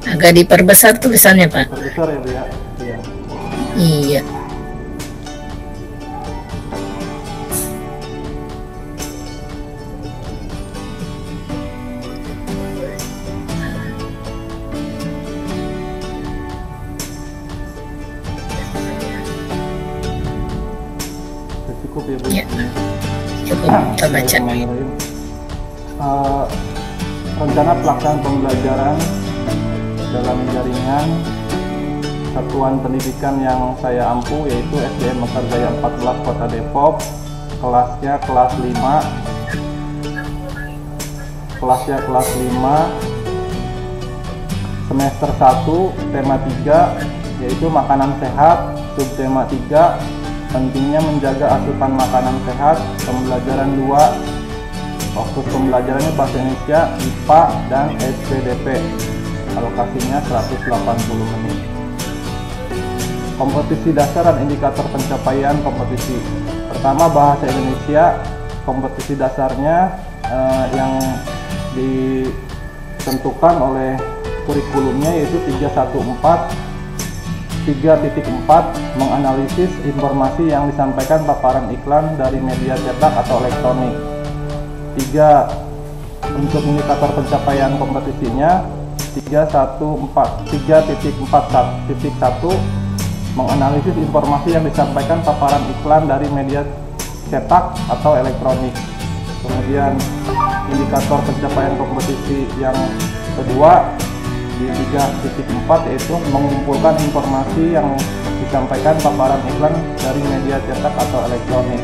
Agak diperbesar tulisannya, Pak. Perbesar ya Bu ya. Iya. Iya. Cukup ya Bu. Ya. Cukup kita baca. Rencana pelaksanaan pembelajaran dalam jaringan satuan pendidikan yang saya ampu yaitu SDN Mekar Jaya 14 Kota Depok, kelasnya kelas 5, semester 1, tema 3 yaitu makanan sehat, subtema 3 pentingnya menjaga asupan makanan sehat, pembelajaran 2 fokus pembelajarannya bahasa Indonesia, IPA, dan SPDP. Alokasinya 180 menit. Kompetisi dasar dan indikator pencapaian kompetisi. Pertama bahasa Indonesia, kompetisi dasarnya yang ditentukan oleh kurikulumnya yaitu 3.4 menganalisis informasi yang disampaikan paparan iklan dari media cetak atau elektronik. 3 untuk indikator pencapaian kompetisinya 3.4.1 menganalisis informasi yang disampaikan paparan iklan dari media cetak atau elektronik. Kemudian indikator pencapaian kompetisi yang kedua di 3.4 yaitu mengumpulkan informasi yang disampaikan paparan iklan dari media cetak atau elektronik.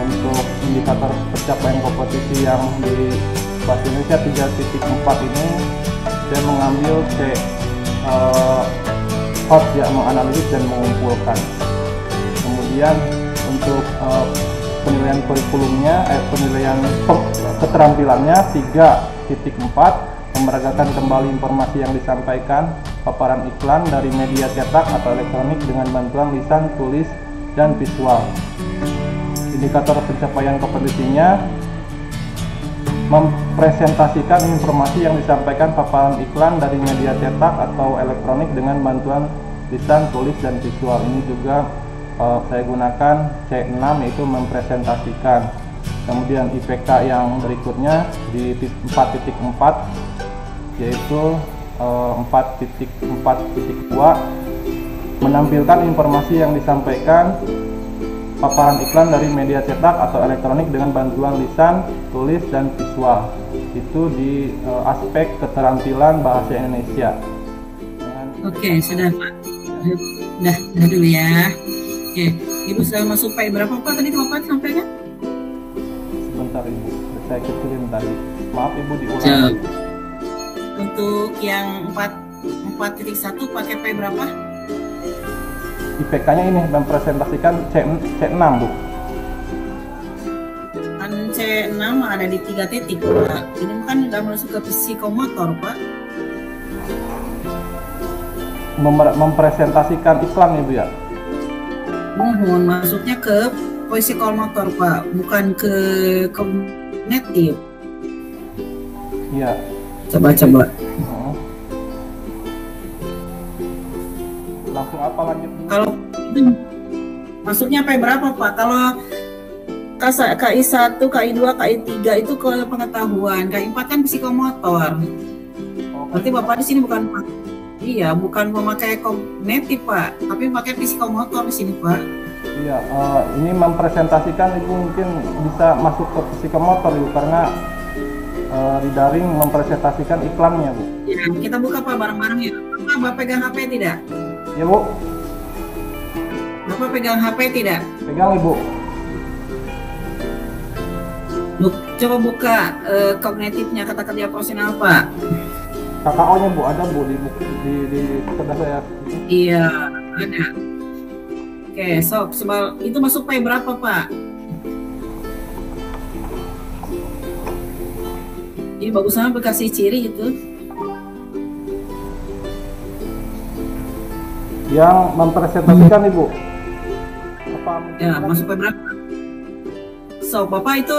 Untuk indikator pencapaian kompetisi yang di bahasa Indonesia 3.4 ini saya mengambil hot ya, menganalisis dan mengumpulkan. Kemudian untuk penilaian kurikulumnya penilaian keterampilannya 3.4 memeragakan kembali informasi yang disampaikan paparan iklan dari media cetak atau elektronik dengan bantuan lisan, tulis, dan visual. Indikator pencapaian kompetisinya mempresentasikan informasi yang disampaikan paparan iklan dari media cetak atau elektronik dengan bantuan lisan, tulis, dan visual. Ini juga saya gunakan C6 yaitu mempresentasikan. Kemudian IPK yang berikutnya di 4.4 yaitu 4.4.2 menampilkan informasi yang disampaikan paparan iklan dari media cetak atau elektronik dengan bantuan lisan, tulis, dan visual. Itu di aspek keterampilan bahasa Indonesia. Oke, sudah Pak. Udah dulu ya. Oke, Ibu sudah masuk PAI berapa Pak tadi Bapak sampainya? Sebentar Ibu, saya kecilin tadi. Maaf Ibu diulang. Untuk yang 4.1 pakai PAI berapa? IPK-nya ini mempresentasikan C6 Bu. Kan C6 ada di 3 titik Pak. Ini kan udah masuk ke psikomotor Pak. Mempresentasikan iklan Ibu ya? Mohon masuknya ke psikomotor Pak, bukan ke kognitif. Iya. Coba. Langsung apa lanjut? Kalau masuknya apa berapa Pak? Kalau KI1, KI2, KI3 itu ke pengetahuan, KI4 kan psikomotor. Berarti Bapak di sini bukan memakai kognitif Pak, tapi pakai psikomotor di sini Pak. Iya, ini mempresentasikan Ibu mungkin bisa masuk ke psikomotor Ibu karena di daring mempresentasikan iklannya Bu. Ya, kita buka Pak bareng-bareng ya. Bapak pegang HP tidak? Ya Bu. Bapak pegang HP tidak? Pegang Ibu. Coba buka kognitifnya, kata kerja profesional Pak. KKO-nya Bu ada Bu di sebelah saya. Iya, ada. Oke, sok itu masuk PAI berapa Pak? Ini bagus sama bekasi ciri itu. Yang mempresentasikan Ibu. Apa? Ya, masuk PAI berapa? So, Bapak itu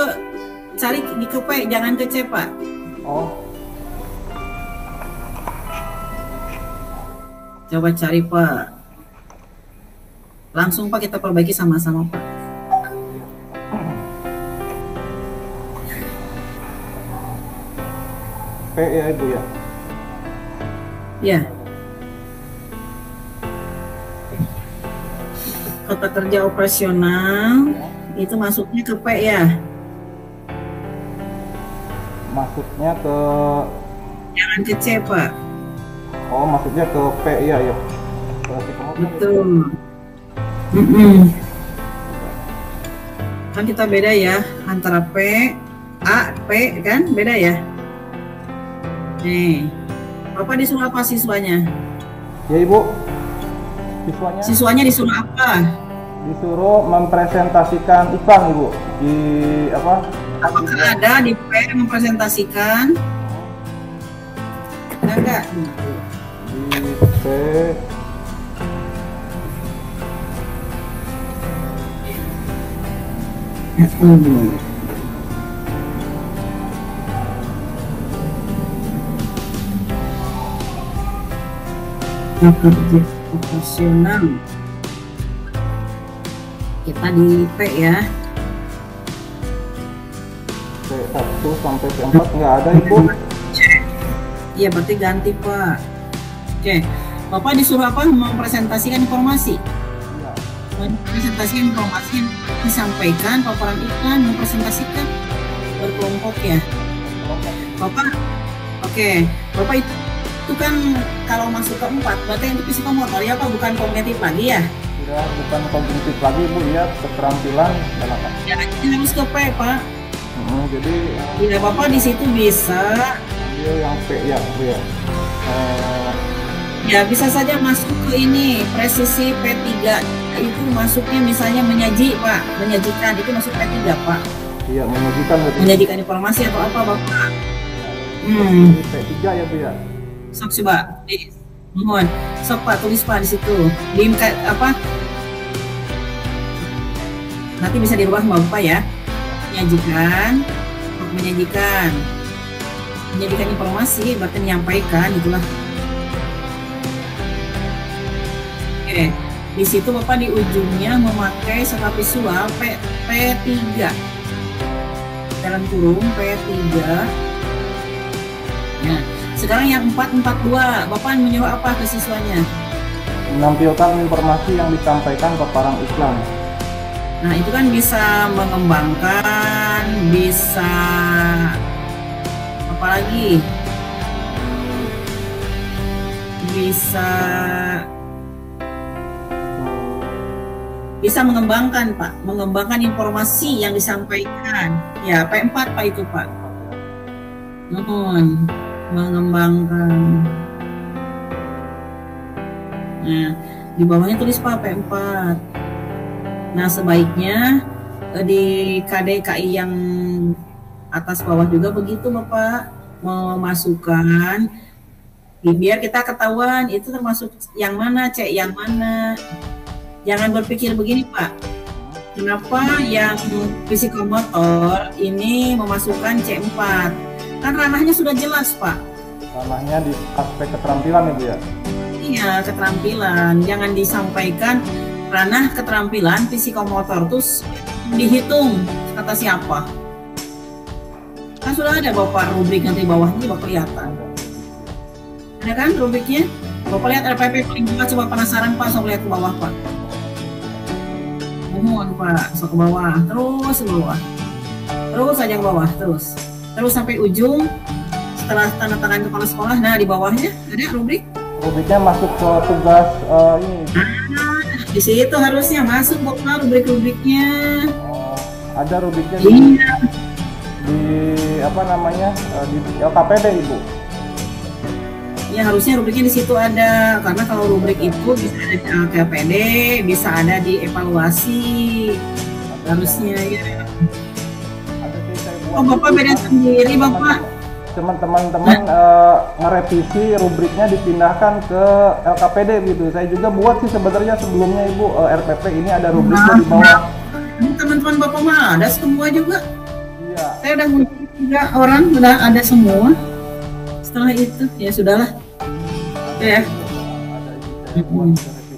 cari di ke P, jangan ke C Pak. Oh. Coba cari Pak. Langsung Pak kita perbaiki sama-sama Pak. P ya Ibu ya. Ya. Kota kerja operasional itu masuknya ke P ya. Masuknya ke, Jangan ke C Pak. oh masuknya ke P ya ya. Berarti kamu Betul. Kan kita beda ya antara P, A, P kan beda ya. Nih, Bapak disuruh apa siswanya? ya Ibu. Siswanya Siswanya disuruh apa? disuruh mempresentasikan iklan Ibu di apa? Apakah ada di P mempresentasikan? Ada nggak? Di P Kerja operasional. Kita di P ya. P1 sampai P4 nggak ada Ibu. Iya berarti ganti Pak. Oke, Bapak disuruh apa? Mempresentasikan informasi. Iya. Mempresentasikan informasi yang disampaikan, paparan iklan, mempresentasikan berkelompok ya. Bapak, oke, Bapak itu kan kalau masuk ke 4, berarti yang psikomotor ya Pak, bukan kognitif lagi ya? Sudah bukan kognitif lagi Ibu ya, keterampilan dan apa? Ya, ini harus ke P Pak. Jadi Ya Bapak di situ bisa, ambil yang P ya Bu ya. ya bisa saja masuk ke ini presisi P3 itu masuknya misalnya menyaji Pak, menyajikan itu masuk P3 Pak. Iya, menyajikan berarti. Menyajikan informasi atau apa Bapak? P3 ya Bu ya. Sok coba, mohon, sok Pak tulis Pak di situ. Di apa? Nanti bisa dirubah sama Bapak ya. Menyajikan informasi, berarti menyampaikan itulah. Oke, di situ Bapak di ujungnya memakai skala visual P3 dalam kurung P3. Ya, sekarang yang 442, Bapak menyuruh apa ke siswanya? Menampilkan informasi yang disampaikan paparan iklan. Nah, itu kan bisa mengembangkan, bisa apa lagi? Bisa mengembangkan, Pak. Mengembangkan informasi yang disampaikan. Ya, P4 Pak itu, Pak. Mengembangkan. Nah, di bawahnya tulis Pak P4. Nah, sebaiknya di KDKI yang atas bawah juga begitu Bapak, memasukkan biar kita ketahuan itu termasuk yang mana, cek yang mana. Jangan berpikir begini Pak, kenapa yang psikomotor ini memasukkan C4, kan ranahnya sudah jelas Pak. Ranahnya di aspek keterampilan Ibu ya. Iya, keterampilan, jangan disampaikan ranah keterampilan psikomotor terus dihitung kata siapa? Kan sudah ada Bapak rubrik nanti bawahnya Bapak kelihatan. Ada kan rubriknya? Bapak lihat RPP paling bawah, coba penasaran Pak, sok lihat ke bawah Pak. Mohon Pak, sok ke bawah, terus ke bawah. Terus saja ke bawah, terus sampai ujung. Setelah tanda tangan kepala sekolah, nah di bawahnya ada rubrik. Rubriknya masuk ke tugas ini. Di situ harusnya masuk Bapak rubrik-rubriknya. Ada rubriknya Iya. di apa namanya di LKPD Ibu. Ya harusnya rubriknya di situ ada, karena kalau rubrik itu bisa ada di LKPD, bisa ada di evaluasi. Harusnya ya. Oh Bapak beda sendiri Bapak. Teman-teman merevisi rubriknya dipindahkan ke LKPD gitu. Saya juga buat sih sebenarnya sebelumnya Ibu RPP ini ada rubriknya di bawah. Teman-teman Bapak mah ada semua juga. Iya. Saya udah ngundang juga orang udah ada semua. Setelah itu ya sudahlah. Oke ya. saya buat revisi.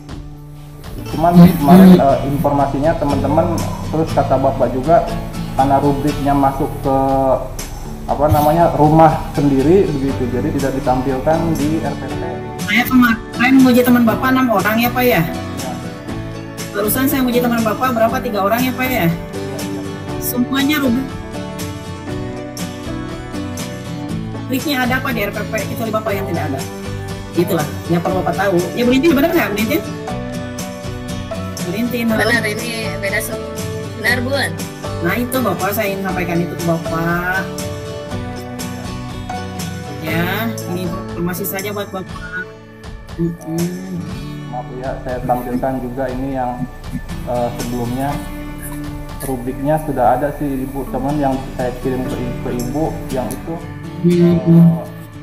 Cuman kemarin informasinya teman-teman, terus kata Bapak juga karena rubriknya masuk ke apa namanya rumah sendiri begitu, jadi tidak ditampilkan di RPP. Saya kemarin menguji teman Bapak 6 orang ya Pak ya. Barusan saya menguji teman Bapak berapa 3 orang ya Pak ya. Semuanya rubriknya ada apa di RPP kecuali Bapak yang tidak ada. Itulah yang perlu Bapak tahu. Ya Bu Lintin benar nggak Bu Lintin? Bu Lintin, halo. Benar, ini beda benar Bun. Nah itu Bapak, saya ingin sampaikan itu ke Bapak. Ya, ini informasi saja buat Bapak. Maaf ya, saya tampilkan juga ini yang sebelumnya rubriknya sudah ada sih Ibu, teman yang saya kirim ke Ibu yang itu yang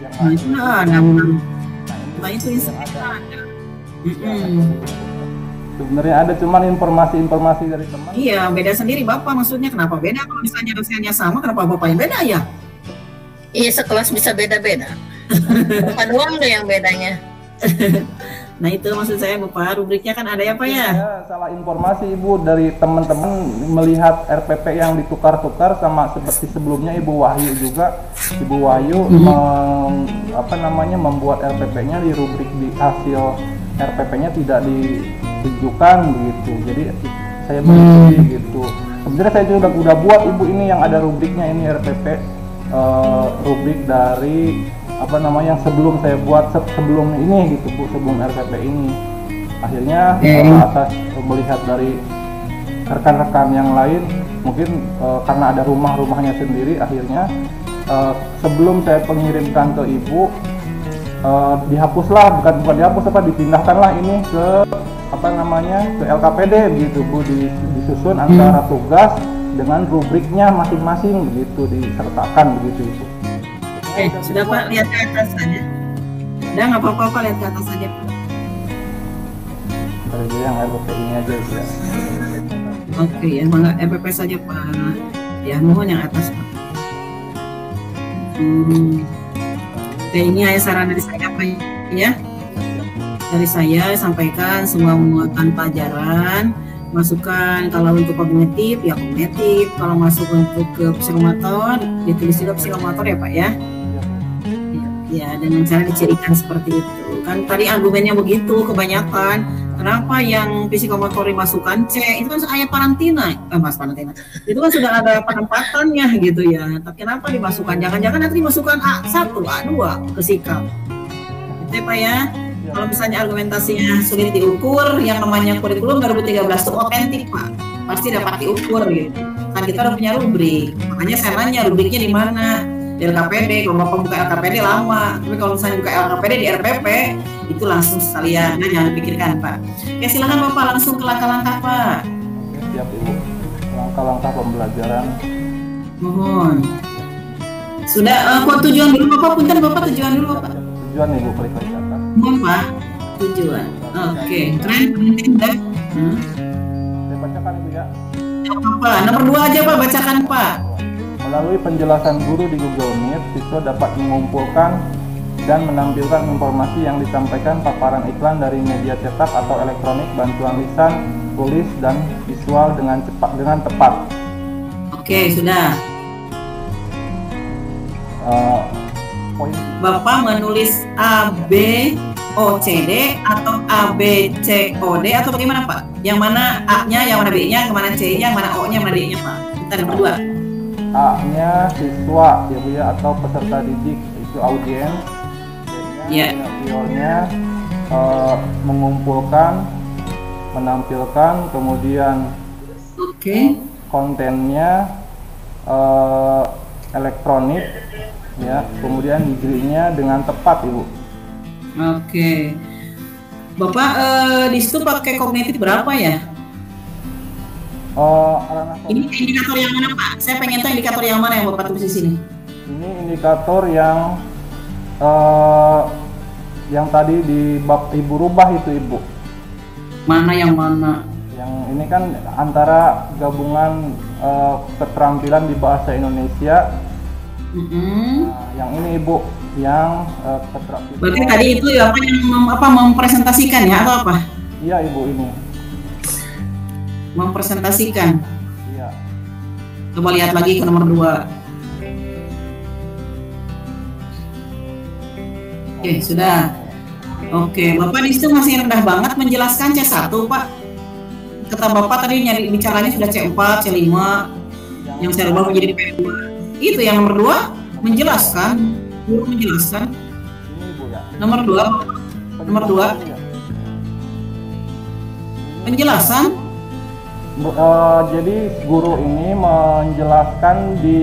Nah itu ada. Nah itu ada. Sebenarnya ada, cuman informasi-informasi dari teman. Iya, beda sendiri Bapak, maksudnya kenapa beda? Kalau misalnya dosennya sama, kenapa Bapak yang beda ya? Iya, sekelas bisa beda-beda. Bukan doang tuh yang bedanya. Nah itu maksud saya Bapak, rubriknya kan ada ya Pak ya? Ya, salah informasi Ibu dari teman-teman melihat RPP yang ditukar-tukar sama seperti sebelumnya Ibu Wahyu juga. Ibu Wahyu membuat RPP-nya di rubrik di hasil RPP-nya tidak ditunjukkan begitu. Jadi saya begitu gitu. Sebenarnya saya juga udah buat Ibu ini yang ada rubriknya ini RPP. Rubrik dari yang sebelum saya buat sebelum ini gitu Bu, sebelum RPP ini. Akhirnya atas melihat dari rekan-rekan yang lain mungkin karena ada rumahnya sendiri, akhirnya sebelum saya pengirimkan ke Ibu dihapuslah, bukan dihapus dipindahkanlah ini ke ke LKPD begitu Bu, disusun antara tugas dengan rubriknya masing-masing begitu, disertakan begitu Ibu. Sudah Pak, lihat ke atas saja. Udah nggak apa-apa Pak, lihat ke atas saja Pak. Dari yang RPP ini aja ya. Oke, yang mana RPP saja Pak. Ya, mohon yang atas Pak. Oke, ini saran dari saya Pak ya. Dari saya sampaikan semua muatan pelajaran, masukkan kalau untuk kognitif ya kognitif, kalau masuk untuk ke psikomotor ditulis juga psikomotor ya Pak ya. Ya dengan cara dicirikan seperti itu. Kan tadi argumennya begitu kebanyakan. Kenapa yang psikomotor dimasukkan C? Itu kan ayat karantina, Mas karantina. Itu kan sudah ada penempatannya gitu ya. Tapi kenapa dimasukkan? Jangan-jangan nanti dimasukkan A1, A2 ke sikap. Itu ya Pak ya. Kalau misalnya argumentasinya sulit diukur, yang namanya kurikulum 2013 itu otentik Pak, pasti dapat diukur gitu. Kan kita udah punya rubrik, makanya saya nanya rubriknya di mana? Di LKPD. Kalau Bapak buka LKPD lama, tapi kalau misalnya buka LKPD di RPP itu langsung sekalian, nah jangan dipikirkan Pak. Oke, silakan Bapak langsung ke langkah-langkah Pak. Siap Ibu, langkah-langkah pembelajaran. Mohon. Sudah, kok tujuan dulu Bapak, punten Bapak tujuan dulu Bapak. Tujuan Ibu klik ke atas. Pak, tujuan. Oke, keren, penting dah. Saya bacakan Ibu ya. Apa? Nomor 2 aja Pak, bacakan Pak. Melalui penjelasan guru di Google Meet, siswa dapat mengumpulkan dan menampilkan informasi yang disampaikan paparan iklan dari media cetak atau elektronik, bantuan lisan, tulis, dan visual dengan tepat. Oke, sudah. Bapak menulis A, B, O, C, D atau A, B, C, O, D atau bagaimana Pak? Yang mana A-nya, yang mana B-nya, yang mana C-nya, yang mana O-nya, yang mana D-nya Pak? Kita nomor 2. A-nya siswa ya Bu ya, atau peserta didik, itu audiens. B-nya Visualnya mengumpulkan, menampilkan, kemudian kontennya elektronik ya, kemudian degree-nya dengan tepat Ibu. Oke. Bapak di situ pakai kognitif berapa ya? Ini indikator yang mana Pak? Saya pengen tahu indikator yang mana yang Bapak tulis di sini. Ini indikator yang tadi di bab Ibu rubah itu Ibu. Mana yang mana? Yang ini kan antara gabungan keterampilan di bahasa Indonesia. Nah, yang ini Ibu yang keterampilan. Berarti tadi itu apa yang mempresentasikan ya atau apa? Iya Ibu, ini. Mempresentasikan. Iya. Coba lihat lagi ke nomor 2. Oke, sudah. Oke, Bapak di situ masih rendah banget menjelaskan C1, Pak. Kata Bapak tadi nyari bicaranya sudah C4, C5, yang saya rubah menjadi P2. Itu yang nomor 2 menjelaskan, guru menjelaskan. Ini Ibu ya. Nomor 2, nomor 2 penjelasan. Jadi guru ini menjelaskan di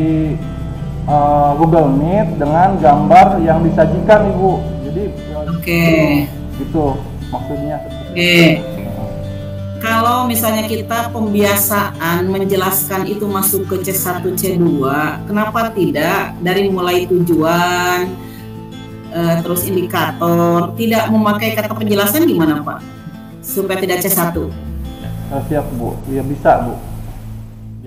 Google Meet dengan gambar yang disajikan Ibu. Jadi Oke. gitu maksudnya. Oke. Kalau misalnya kita pembiasaan menjelaskan itu masuk ke C1, C2, kenapa tidak dari mulai tujuan, terus indikator, tidak memakai kata penjelasan gimana Pak? Supaya tidak C1. Siap Bu, ya bisa Bu.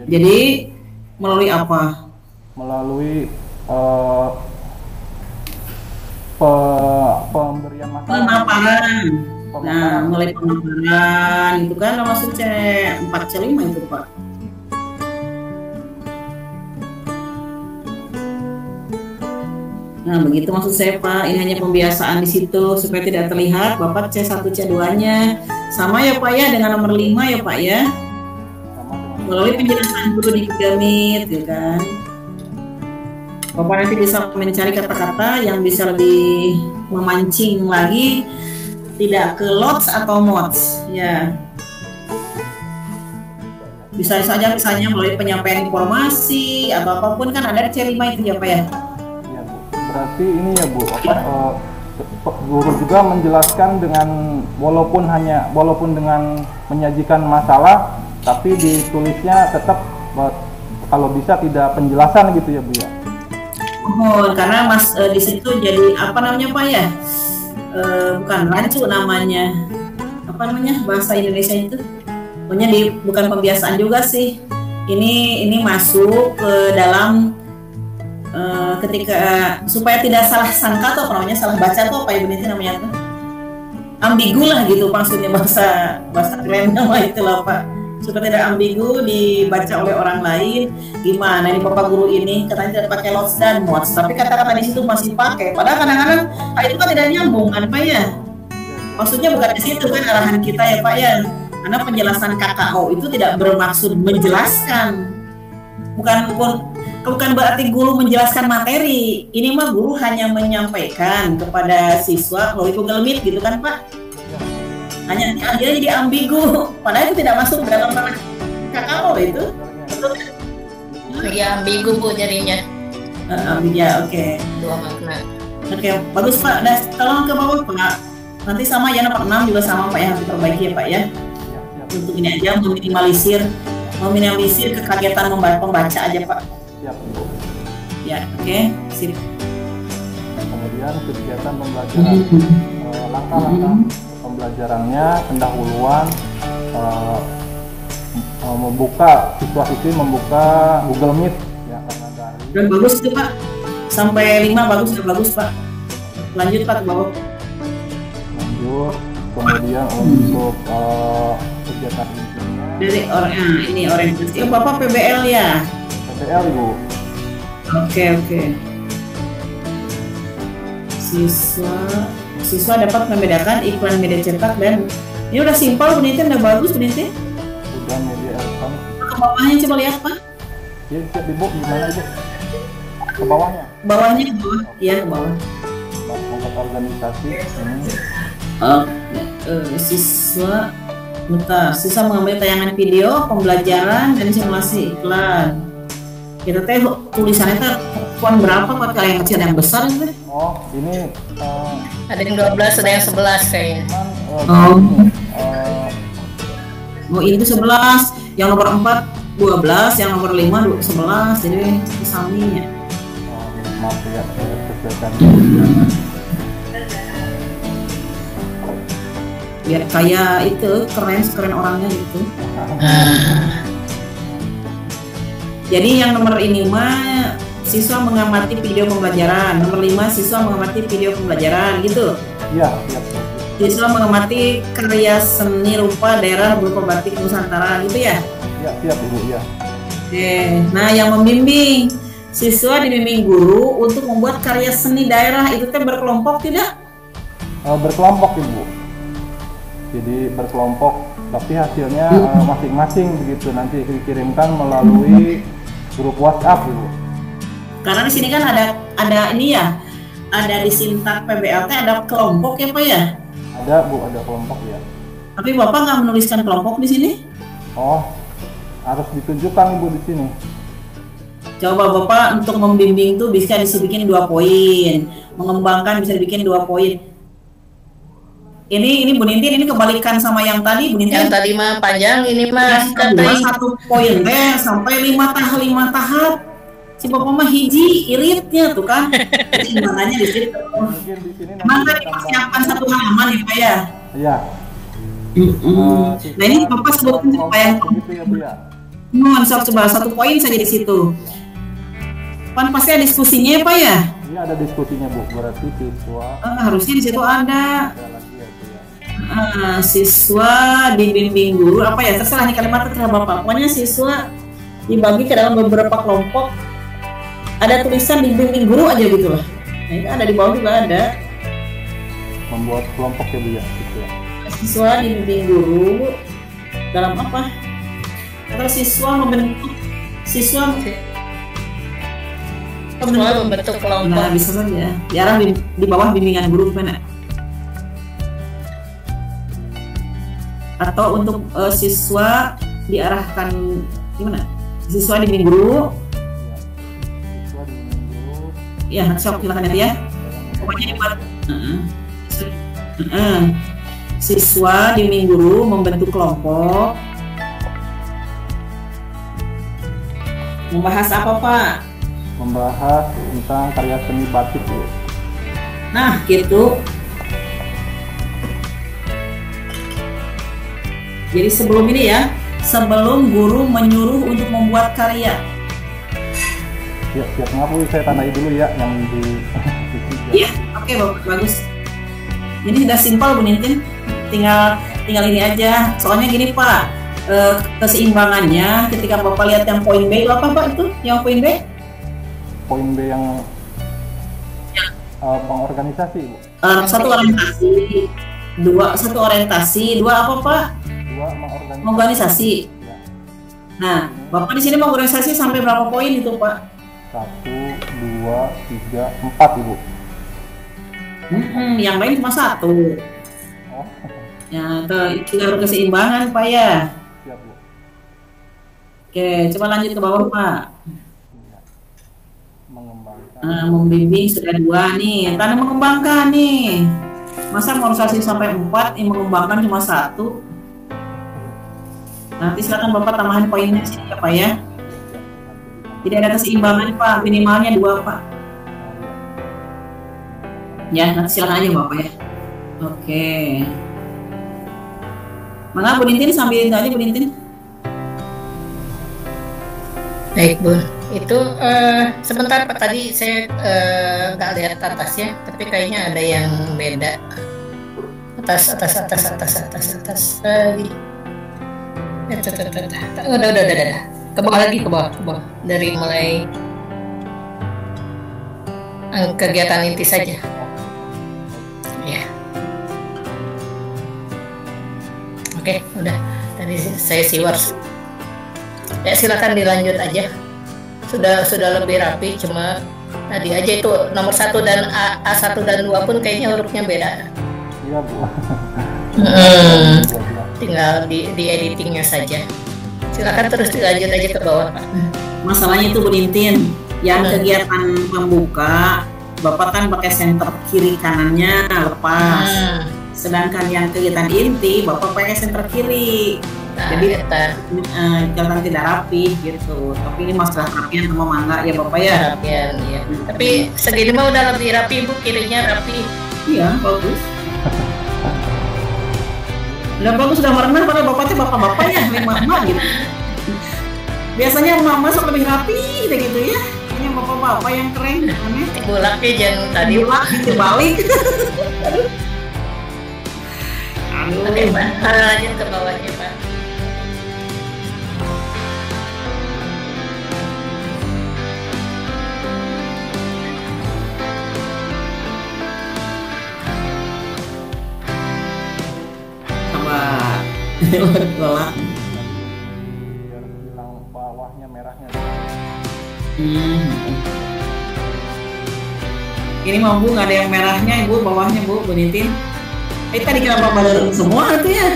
Jadi melalui apa? Melalui pemberian masalah. Pemaparan. Nah, mulai pemaparan itu kan masuk C4, C5 itu Pak. Nah, begitu maksud saya Pak. Ini hanya pembiasaan di situ supaya tidak terlihat Bapak C1, C2-nya. Sama ya Pak ya dengan nomor 5 ya Pak ya. Melalui penjelasan guru di Google Meet ya kan. Bapak nanti bisa mencari kata-kata yang bisa lebih memancing lagi, tidak ke lots atau mods ya. Bisa saja misalnya melalui penyampaian informasi atau apapun kan ada C5 itu ya Pak ya. Iya Bu. Berarti ini ya Bu, guru juga menjelaskan dengan walaupun dengan menyajikan masalah, tapi ditulisnya tetap kalau bisa tidak penjelasan gitu ya Bu ya. Karena Mas di situ jadi apa namanya Pak ya? Bukan rancu namanya. Apa namanya bahasa Indonesia itu? Pokoknya bukan pembiasaan juga sih. Ini masuk ke dalam ketika supaya tidak salah sangka atau apa namanya salah baca atau apa Ibu Niti namanya tuh. Ambigu lah gitu maksudnya bahasa keren nama itulah Pak. Supaya tidak ambigu dibaca oleh orang lain. Gimana ini Bapak guru ini katanya tidak pakai lots dan mods, tapi kata-kata di situ masih pakai. Padahal kadang-kadang itu kan tidak nyambung kan Pak ya. Maksudnya bukan di situ kan arahan kita ya Pak ya. Karena penjelasan KKO itu tidak bermaksud menjelaskan. Bukan berarti guru menjelaskan materi. Ini mah guru hanya menyampaikan kepada siswa melalui Google Meet gitu kan Pak. Hanya dia jadi ambigu, padahal itu tidak masuk dalam ranah KKO itu. Ya ambigu Bu jadinya. Ya oke. Dua makna. Oke, bagus Pak. Dan tolong ke bawah Pak. Nanti sama ya nomor 6 juga sama Pak ya, harus diperbaiki ya Pak ya. Untuk ini aja meminimalisir kekagetan pembaca aja Pak. Ya, oke. Sip. Kemudian kegiatan pembelajaran, langkah-langkah pembelajarannya, pendahuluan, membuka siswa-siswi membuka Google Meet ya karena dari. Dan bagus itu Pak. Sampai 5 bagus Pak. Lanjut Pak ke bawah. Lanjut. Kemudian untuk kegiatan intinya. Dari ini orientasi. Oh, Bapak PBL ya? PBL Ibu. Oke. Siswa dapat membedakan iklan media cetak dan ini udah simpel Bu Niti, udah bagus Bu Niti. Udah media elektronik. Ke bawahnya coba lihat Pak. Ya siap Ibu, gimana Ibu? Ke bawahnya? Bawahnya ke bawah. Iya ke bawah. Untuk organisasi ini. Siswa mengambil tayangan video, pembelajaran dan simulasi iklan. Kita tulisannya font berapa Pak? Kalau yang kecil yang besar itu? Oh, ini Ada yang 12, ada yang 11 kayaknya. Itu 11, yang nomor 4 12, yang nomor 5 11, jadi saminya. Maaf ya, saya sesuaikan. Biar kayak itu keren orangnya gitu. Jadi yang nomor ini mah siswa mengamati video pembelajaran. Nomor 5, siswa mengamati video pembelajaran, gitu. Iya, siap. Siswa mengamati karya seni rupa daerah berupa batik Nusantara, gitu ya? Iya, siap Ibu, iya. Oke, nah yang membimbing, siswa dibimbing guru untuk membuat karya seni daerah, itu teh berkelompok tidak? Berkelompok Ibu. Jadi berkelompok, tapi hasilnya masing-masing begitu, nanti dikirimkan melalui grup WhatsApp Ibu. Karena di sini kan ada ini ya, ada di Sintak PBLT ada kelompok ya Pak ya? Ada Bu, ada kelompok ya. Tapi Bapak nggak menuliskan kelompok di sini? Oh, harus ditunjukkan Ibu di sini. Coba Bapak untuk membimbing tuh bisa dibikin 2 poin, mengembangkan bisa dibikin 2 poin. Ini Bu Nintin, ini kebalikan sama yang tadi Bu Nintin. Yang tadi mah panjang, ini mah satu poin deh sampai 5 tahap. Si Bapak mah hiji iritnya tuh kan. Sebenarnya di situ. Mungkin di sini Emang tadi persiapan 1 halaman ya Pak ya? Iya. Nah ini Bapak sebutkan supaya gitu ya Bu ya. coba 1 poin saja di situ. Kan pasti ada diskusinya ya Pak ya? Ini ada diskusinya Bu, berarti siswa Harusnya di situ ada. ada lagi ya Bu ya. Siswa dibimbing guru apa ya, terserah nih kalimat terserah Bapak. Pokoknya siswa dibagi ke dalam beberapa kelompok, ada tulisan dibimbing guru aja gitu lah. Nah itu ada di bawah juga ada. Membuat kelompok ya Bu ya, gitu ya. Siswa dibimbing guru dalam apa? Atau siswa membentuk membentuk kelompok. Nah bisa saja. Diarah di bawah bimbingan guru gimana? Atau untuk siswa diarahkan gimana? Siswa dibimbing guru. Siswa dibimbing guru. Ya, sok silakan ya. Pokoknya dibuat. Siswa dibimbing guru membentuk kelompok. Membahas apa Pak? Membahas tentang karya seni batik Bu. Nah, gitu. Jadi sebelum ini ya, sebelum guru menyuruh untuk membuat karya. Siap, maaf Bu, saya tandai dulu ya yang di Iya, oke bagus. Ini sudah simpel Bu Nintin, tinggal ini aja. Soalnya gini Pak, keseimbangannya ketika Bapak lihat yang poin B itu apa Pak itu? Yang poin B? Poin B yang pengorganisasi Bu. 1 orientasi, 1 orientasi, 2 apa Pak? 2 Organisasi. Ya. Nah, Bapak di sini mau organisasi sampai berapa poin itu Pak? 1, 2, 3, 4 Ibu. Yang lain cuma 1. Oh, Ya, itu harus keseimbangan Pak ya. siap Bu. Oke, coba lanjut ke bawah Pak. Ya. Mengembangkan. Membimbing sudah 2 nih, tanda mengembangkan nih. Masa mau organisasi sampai 4, yang mengembangkan cuma 1. Nanti silakan Bapak tambahan poinnya sini ya Pak ya. Jadi ada keseimbangan Pak, minimalnya 2 Pak. Ya, nanti silakan aja Bapak ya. Oke. Mangga Bu Nintin sambil itu aja Bu Nintin. Baik Bun, itu sebentar Pak, tadi saya nggak lihat atasnya, tapi kayaknya ada yang beda. Atas lagi. Udah. Ke bawah lagi, ke bawah. Dari mulai kegiatan inti saja. Ya. Oke, udah. Tadi saya siwar. Ya silakan dilanjut aja. Sudah lebih rapi, cuma tadi aja itu nomor 1 dan A1 dan 2 pun kayaknya hurufnya beda. Iya Bu. Tinggal di editingnya saja. Silakan terus dilanjut aja ke bawah Pak. Masalahnya itu Bu Nintin, yang kegiatan pembuka Bapak kan pakai senter kiri kanannya lepas. Sedangkan yang kegiatan inti Bapak pakai senter kiri. Jadi kelihatan tidak rapi gitu. Tapi ini masalah rapian sama mangga ya Bapak ya. Rapian ya. Tapi segini mah udah lebih rapi Bu, kirinya rapi. Iya, bagus. Udah bagus, sudah merendah pada bapaknya bapak-bapaknya, emak-emak gitu. Biasanya emak-emak sok lebih rapi gitu ya. Ini bapak-bapak apa yang keren? Aneh. Bulak ya jangan tadi. Bulak dibalik. Aduh. Oke Pak, lanjut ke bawahnya Pak. Bola. Biar hilang bawahnya merahnya. Ini mau Bu, nggak ada yang merahnya Ibu, bawahnya Bu Nitin. Tadi kenapa pada semua itu ya?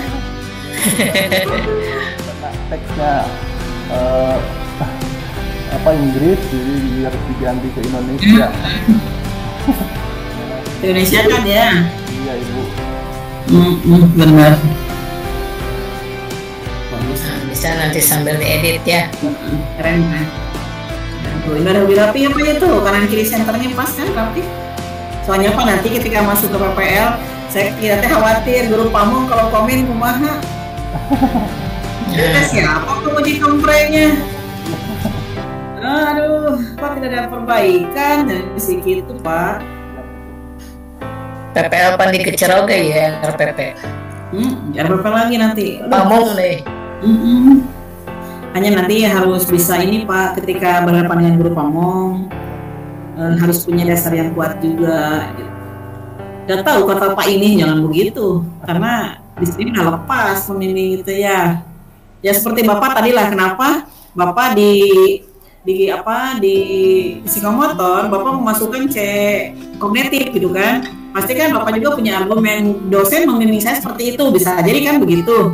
Teksnya apa Inggris, jadi biar diganti ke Indonesia. Indonesia kan ya? Iya Ibu. Benar. Bisa nanti sambil diedit ya. Keren kan? Ini udah lebih rapi apa ya tuh? Kanan kiri senternya pas kan rapi. Soalnya Pak nanti ketika masuk ke PPL, saya kira khawatir guru pamong kalau komen kumaha. Siapa penguji komprenya? Aduh, Pak tidak ada perbaikan dan sedikit itu Pak. PPL Pandi Keceroga ya, RPP. RPP lagi nanti. Pamong deh. Hanya nanti harus bisa ini Pak, ketika berhadapan dengan guru pamong harus punya dasar yang kuat juga. Udah tahu kata Pak ini jangan begitu, karena di sini udah lepas pembimbing gitu ya. Ya seperti Bapak tadi lah, kenapa Bapak di psikomotor Bapak memasukkan C kognitif gitu kan? Pasti kan Bapak juga punya argumen, dosen membimbing saya seperti itu, bisa jadi kan begitu.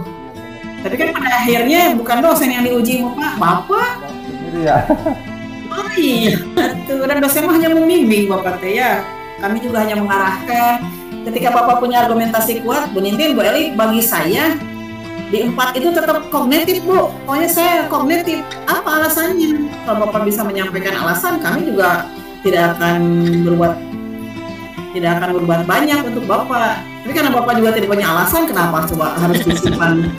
Tapi kan pada akhirnya bukan dosen yang diuji Bapak. Iya. Oh iya, tuh dan dosen hanya membimbing Bapak teh ya. Kami juga hanya mengarahkan. Ketika Bapak punya argumentasi kuat, Bu Nintin, Bu Eli, bagi saya di 4 itu tetap kognitif Bu. Pokoknya saya kognitif. Apa alasannya? Kalau Bapak bisa menyampaikan alasan, kami juga tidak akan berbuat banyak untuk Bapak. Tapi karena Bapak juga tidak punya alasan, kenapa coba harus disimpan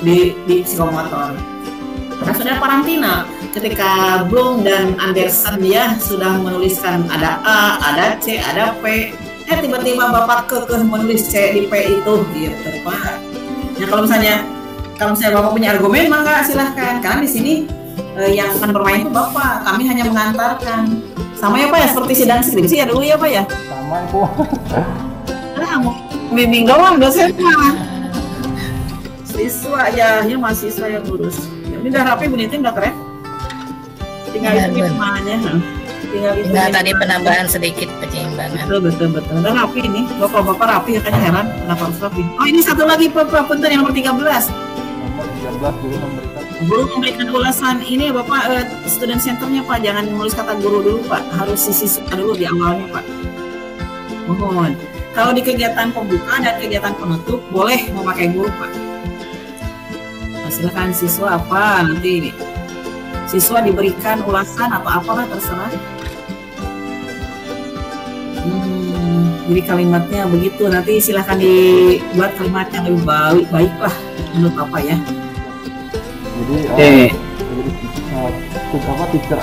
di psikomotor? Karena sudah karantina. Ketika Bloom dan Anderson ya sudah menuliskan ada A, ada C, ada P. Tiba-tiba Bapak kekeh menulis C di P itu, gitu Pak. Ya kalau misalnya Bapak punya argumen, maka silahkan. Karena di sini yang akan bermain itu Bapak. Kami hanya mengantarkan. Sama ya Pak ya, seperti sidang skripsi ya dulu ya Pak ya. Sama Ibu. Bimbing doang dosen mah. Siswa ya, mahasiswa yang ngurus. Ini udah rapi Bu Nitin, udah keren. Tinggal itu semuanya. Tinggal tadi penambahan sedikit penyeimbangan. Betul. Udah rapi ini. Bapak rapi ya kan, heran kenapa harus rapi. Oh ini satu lagi Pak, punten yang nomor 13. Nomor 13 Guru memberikan ulasan ini Bapak, student centernya Pak, jangan menulis kata guru dulu Pak, harus siswa dulu di awalnya Pak. Mohon. Kalau di kegiatan pembuka dan kegiatan penutup boleh memakai guru Pak. Nah, silakan siswa apa nanti ini. Siswa diberikan ulasan atau apalah terserah. Jadi kalimatnya begitu, nanti silahkan dibuat kalimat yang lebih baik lah menurut Bapak ya. Jadi teacher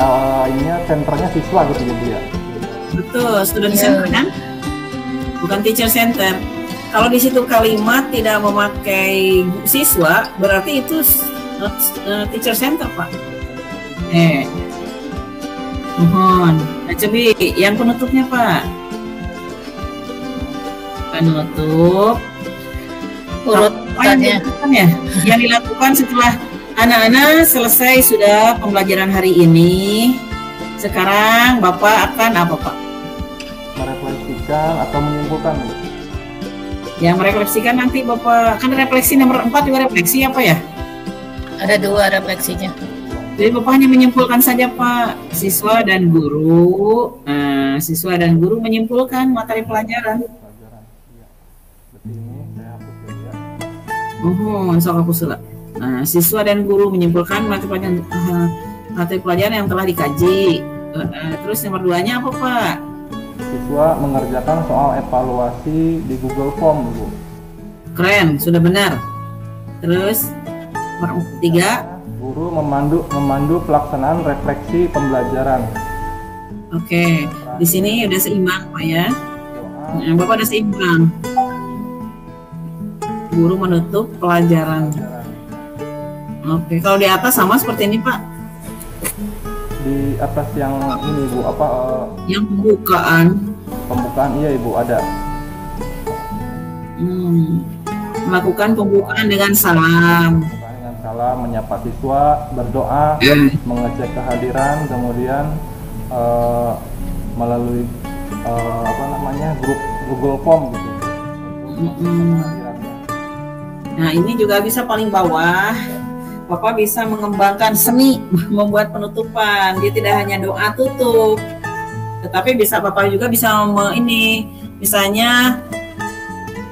ininya senternya siswa gitu ya. Betul, student center kan? Bukan teacher center. Kalau di situ kalimat tidak memakai siswa, berarti itu teacher center Pak. Mohon. Nah, coba yang penutupnya Pak. Penutup. Urutannya. Yang dilakukan setelah anak-anak selesai sudah pembelajaran hari ini. Sekarang Bapak akan apa Pak? Merefleksikan atau menyimpulkan. Ya merefleksikan nanti Bapak. Kan refleksi nomor 4 juga refleksi apa ya? Ada 2 refleksinya. Jadi Bapak hanya menyimpulkan saja Pak, siswa dan guru. Nah, siswa dan guru menyimpulkan materi pelajaran. Sok aku sulah. Nah, siswa dan guru menyimpulkan materi pelajaran yang telah dikaji. Terus nomor 2-nya apa Pak? Siswa mengerjakan soal evaluasi di Google Form, Bu. Keren, sudah benar. Terus nomor 3, guru memandu pelaksanaan refleksi pembelajaran. Oke, di sini udah seimbang Pak ya. doa, Bapak udah seimbang. Guru menutup pelajaran. Oke, kalau di atas sama seperti ini Pak. di atas yang ini Bu, apa Yang pembukaan. pembukaan, iya Ibu, ada. Melakukan pembukaan dengan salam. Pembukaan dengan salam, menyapa siswa, berdoa, mengecek kehadiran, kemudian melalui apa namanya, grup Google Form gitu. Kehadirannya. Nah, ini juga bisa paling bawah. Bapak bisa mengembangkan seni membuat penutupan. Dia tidak hanya doa tutup, tetapi Bapak juga bisa misalnya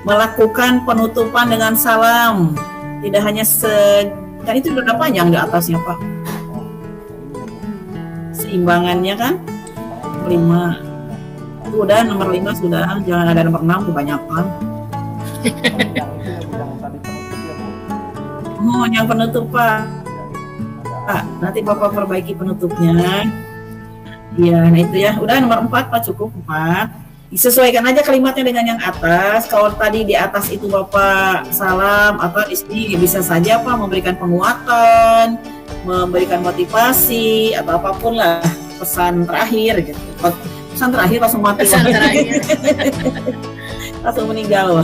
melakukan penutupan dengan salam. Tidak hanya kan itu udah panjang di atasnya Pak. Seimbangannya kan 5. Itu udah nomor 5 sudah, jangan ada nomor 6 kebanyakan. Yang tadi penutup ya Bu. Oh, yang penutup Pak. Nanti Bapak perbaiki penutupnya. Iya, nah itu ya. Udah nomor 4 Pak, cukup 4. Disesuaikan aja kalimatnya dengan yang atas. Kalau tadi di atas itu Bapak salam, atau di sini bisa saja Pak memberikan penguatan, memberikan motivasi atau apapun lah, pesan terakhir gitu. Pesan terakhir langsung mati. Pesan terakhir. Langsung meninggal.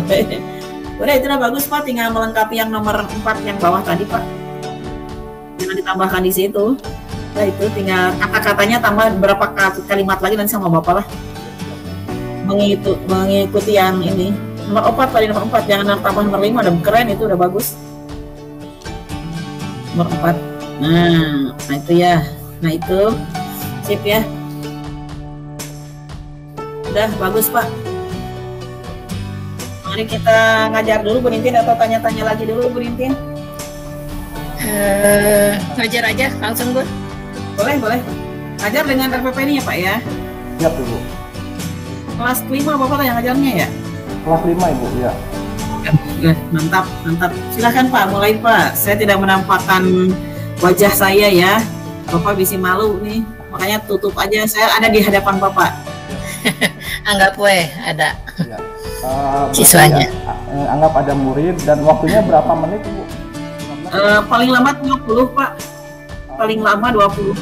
Udah itu udah bagus Pak, tinggal melengkapi yang nomor 4 yang bawah tadi Pak. Jangan ditambahkan di situ. Nah itu tinggal kata-katanya tambah berapa kalimat lagi nanti sama Bapak lah. Mengikuti yang ini. Nomor 4 tadi, nomor 4, jangan tambah nomor 5, udah keren, itu udah bagus. Nomor 4. Nah itu ya. Nah itu sip ya. Udah bagus Pak. Mari kita ngajar dulu Bu Nintin, atau tanya-tanya lagi dulu Bu Nintin? Ngajar aja langsung Bu. Boleh. Ngajar dengan RPP ini ya Pak ya? Siap Ibu. Kelas 5 Bapak yang ngajarnya ya? Kelas 5 Ibu, ya. Mantap. Silakan Pak, mulai Pak. Saya tidak menampakkan wajah saya ya. Bapak bisa malu nih, makanya tutup aja. Saya ada di hadapan Bapak. Anggap ada. Ya. Siswanya. Anggap ada murid, dan waktunya berapa menit Bu? Paling lama 20 Pak. Paling lama 20.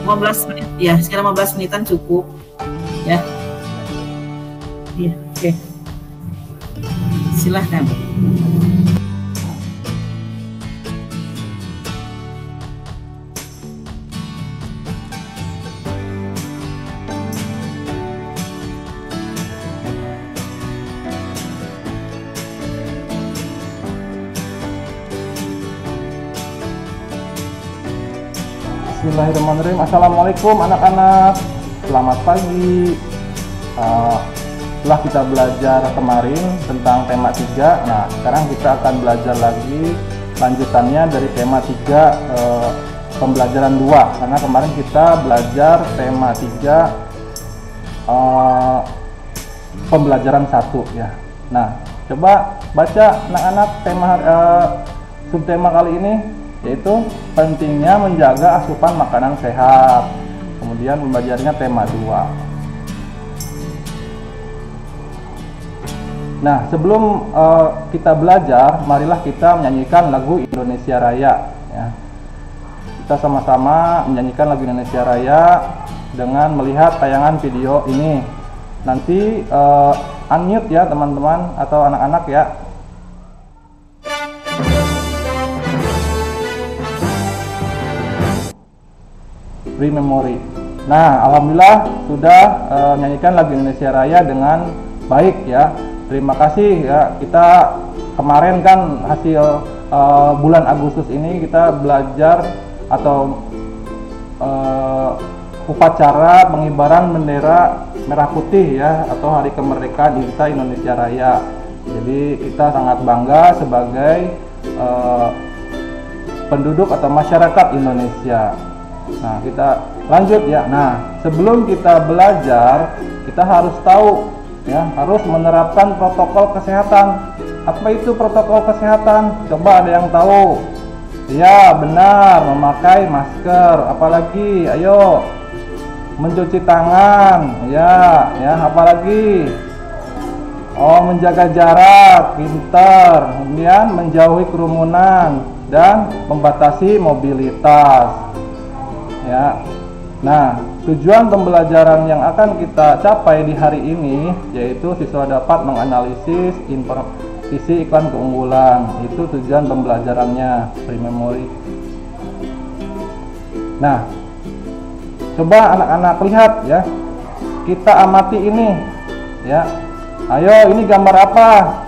15 menit ya, sekitar 15 menitan cukup. Ya. Iya, oke. Silahkan. Bismillahirrahmanirrahim. Assalamualaikum anak-anak. Selamat pagi. Setelah kita belajar kemarin tentang tema 3, nah sekarang kita akan belajar lagi lanjutannya dari tema 3 pembelajaran 2, karena kemarin kita belajar tema 3 pembelajaran 1 ya. Nah, coba baca anak-anak tema subtema kali ini, yaitu pentingnya menjaga asupan makanan sehat. Kemudian pembelajarannya tema 2. Nah, sebelum kita belajar, marilah kita menyanyikan lagu Indonesia Raya ya. Kita sama-sama menyanyikan lagu Indonesia Raya dengan melihat tayangan video ini. Nanti unmute ya teman-teman atau anak-anak ya. Memory. Nah, alhamdulillah sudah menyanyikan lagu Indonesia Raya dengan baik ya. Terima kasih ya. Kita kemarin kan hasil bulan Agustus ini kita belajar atau upacara pengibaran bendera merah putih ya, atau hari kemerdekaan kita Indonesia Raya. Jadi kita sangat bangga sebagai penduduk atau masyarakat Indonesia. Nah, kita lanjut ya. Nah, sebelum kita belajar, kita harus tahu ya, harus menerapkan protokol kesehatan. Apa itu protokol kesehatan? Coba ada yang tahu? Ya, benar, memakai masker. Apalagi? Ayo. mencuci tangan, ya, apalagi menjaga jarak, pintar, kemudian menjauhi kerumunan dan membatasi mobilitas, ya. Nah, tujuan pembelajaran yang akan kita capai di hari ini yaitu siswa dapat menganalisis isi iklan keunggulan. Itu tujuan pembelajarannya, pre-memory. Nah, coba anak-anak lihat ya, kita amati ini ya. Ayo, ini gambar apa?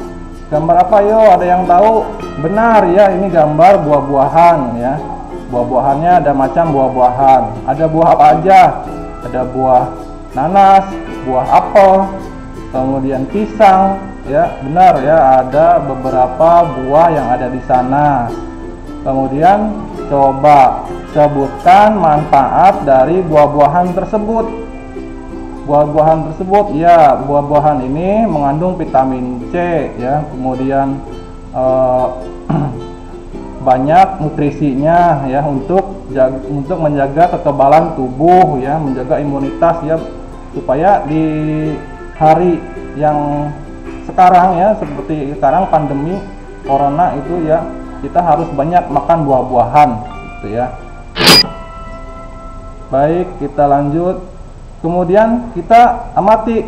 Gambar apa yo? Ada yang tahu? Benar ya, ini gambar buah-buahan ya. Buah-buahannya ada macam buah-buahan. Ada buah apa aja? Ada buah nanas, buah apel, kemudian pisang ya. Benar ya, ada beberapa buah yang ada di sana. Kemudian coba sebutkan manfaat dari buah-buahan tersebut. Buah-buahan tersebut ya, buah-buahan ini mengandung vitamin C ya, kemudian banyak nutrisinya ya, untuk menjaga kekebalan tubuh ya, menjaga imunitas ya, supaya di hari yang sekarang ya, seperti sekarang pandemi corona itu ya, kita harus banyak makan buah-buahan gitu ya. Baik, kita lanjut. Kemudian kita amati.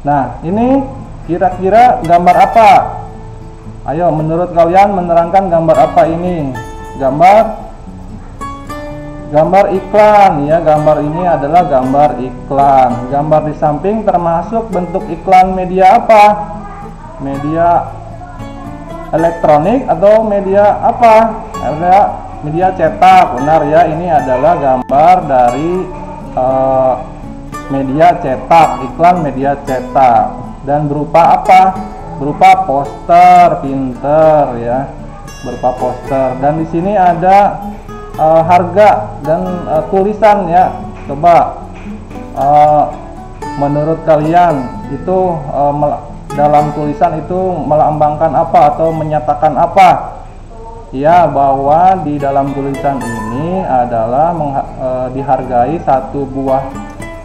Nah, ini kira-kira gambar apa? Ayo, menurut kalian menerangkan gambar apa ini? Gambar iklan ya. Gambar ini adalah gambar iklan. Gambar di samping termasuk bentuk iklan media apa? Media elektronik atau media apa? Media cetak. Benar ya, ini adalah gambar dari media cetak, iklan media cetak. Dan berupa apa? Berupa poster, pinter ya, berupa poster. Dan di sini ada harga dan tulisan ya. Coba menurut kalian itu dalam tulisan itu melambangkan apa atau menyatakan apa? Ya, bahwa di dalam tulisan ini adalah dihargai satu buah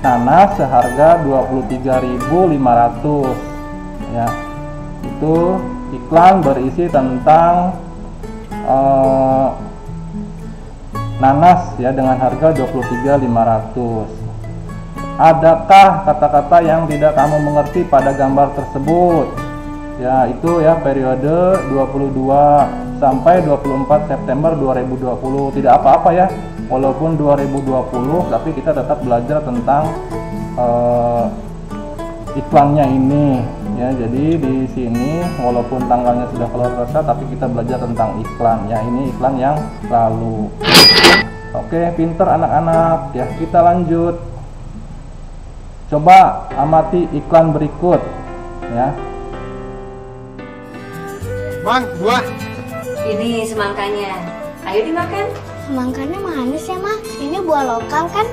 nanas seharga 23.500 ya. Itu iklan berisi tentang nanas ya, dengan harga 23.500. Adakah kata-kata yang tidak kamu mengerti pada gambar tersebut? Ya, itu ya, periode 22 sampai 24 September 2020. Tidak apa-apa ya, walaupun 2020 tapi kita tetap belajar tentang iklannya ini ya. Jadi di sini walaupun tanggalnya sudah keluar tapi kita belajar tentang iklan ya. Ini iklan yang lalu. Oke, pinter anak-anak ya. Kita lanjut. Coba amati iklan berikut ya. Bang, buah. Ini semangkanya. Ayo dimakan. Semangkanya manis ya, Ma? Ini buah lokal kan?